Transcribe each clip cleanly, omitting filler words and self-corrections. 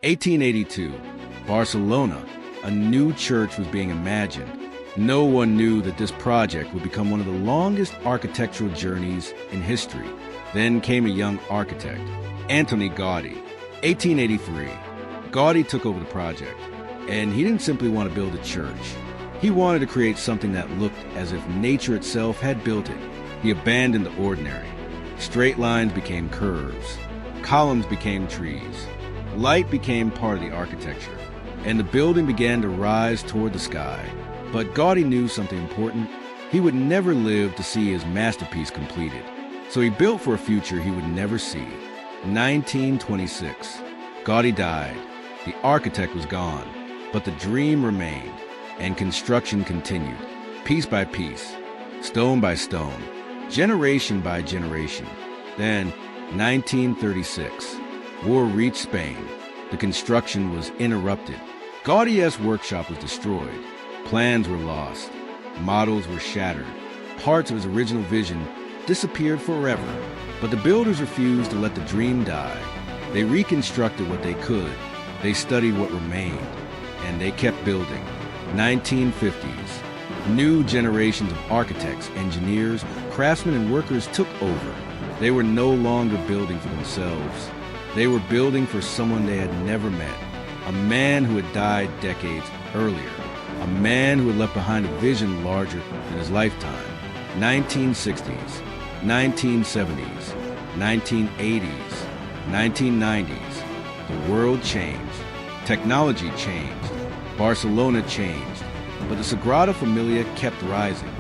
1882, Barcelona, a new church was being imagined. No one knew that this project would become one of the longest architectural journeys in history. Then came a young architect, Antoni Gaudi. 1883, Gaudi took over the project, and he didn't simply want to build a church. He wanted to create something that looked as if nature itself had built it. He abandoned the ordinary. Straight lines became curves. Columns became trees. Light became part of the architecture, and the building began to rise toward the sky. But Gaudi knew something important. He would never live to see his masterpiece completed. So he built for a future he would never see. 1926, Gaudi died. The architect was gone, but the dream remained, and construction continued, piece by piece, stone by stone, generation by generation. Then, 1936, war reached Spain. The construction was interrupted. Gaudi's workshop was destroyed. Plans were lost. Models were shattered. Parts of his original vision disappeared forever. But the builders refused to let the dream die. They reconstructed what they could. They studied what remained. And they kept building. 1950s. New generations of architects, engineers, craftsmen, and workers took over. They were no longer building for themselves. They were building for someone they had never met. A man who had died decades earlier. A man who had left behind a vision larger than his lifetime. 1960s, 1970s, 1980s, 1990s. The world changed. Technology changed. Barcelona changed. But the Sagrada Familia kept rising.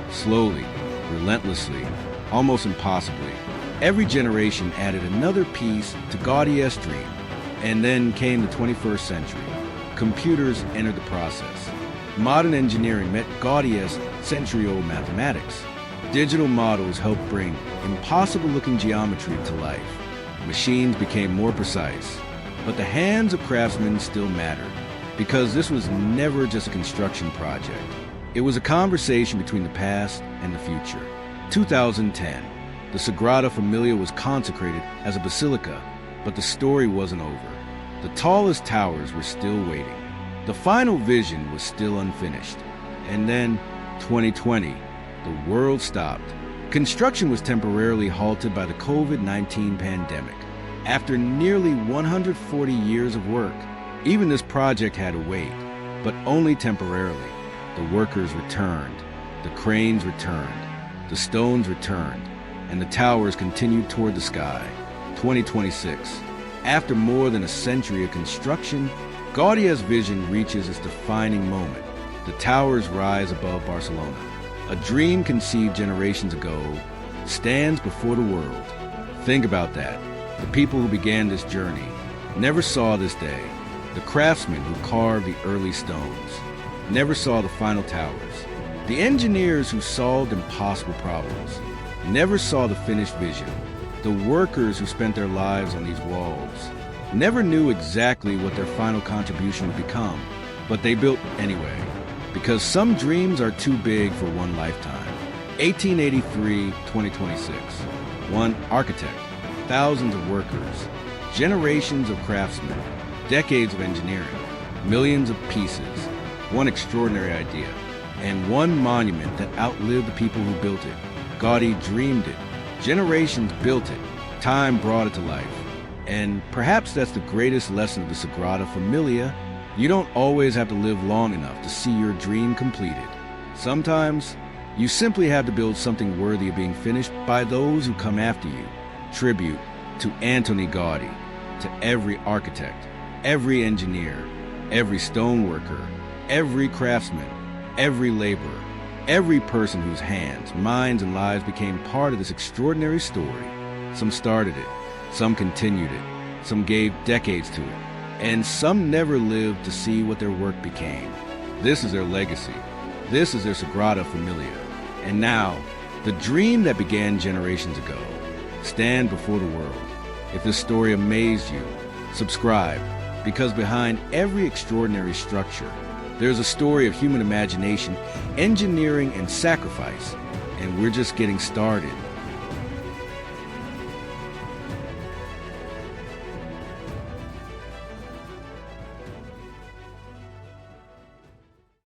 Slowly, relentlessly, almost impossibly. Every generation added another piece to Gaudi's dream. And then came the 21st century. Computers entered the process. Modern engineering met Gaudi's century-old mathematics. Digital models helped bring impossible-looking geometry to life. Machines became more precise. But the hands of craftsmen still mattered, because this was never just a construction project. It was a conversation between the past and the future. 2010, the Sagrada Familia was consecrated as a basilica, but the story wasn't over. The tallest towers were still waiting. The final vision was still unfinished. And then, 2020, the world stopped. Construction was temporarily halted by the COVID-19 pandemic. After nearly 140 years of work, even this project had to wait, but only temporarily. The workers returned, the cranes returned, the stones returned, and the towers continued toward the sky. 2026. After more than a century of construction, Gaudi's vision reaches its defining moment. The towers rise above Barcelona. A dream conceived generations ago stands before the world. Think about that. The people who began this journey never saw this day. The craftsmen who carved the early stones never saw the final towers. The engineers who solved impossible problems never saw the finished vision. The workers who spent their lives on these walls never knew exactly what their final contribution would become, but they built anyway, because some dreams are too big for one lifetime. 1883-2026. One architect, thousands of workers, generations of craftsmen, decades of engineering, millions of pieces, one extraordinary idea, and one monument that outlived the people who built it. Gaudi dreamed it. Generations built it. Time brought it to life. And perhaps that's the greatest lesson of the Sagrada Familia. You don't always have to live long enough to see your dream completed. Sometimes, you simply have to build something worthy of being finished by those who come after you. Tribute to Antoni Gaudi, to every architect, every engineer, every stoneworker, every craftsman, every laborer, every person whose hands, minds, and lives became part of this extraordinary story. Some started it, some continued it, some gave decades to it, and some never lived to see what their work became. This is their legacy. This is their Sagrada Familia. And now, the dream that began generations ago stands before the world. If this story amazed you, subscribe, because behind every extraordinary structure, there's a story of human imagination, engineering, and sacrifice, and we're just getting started.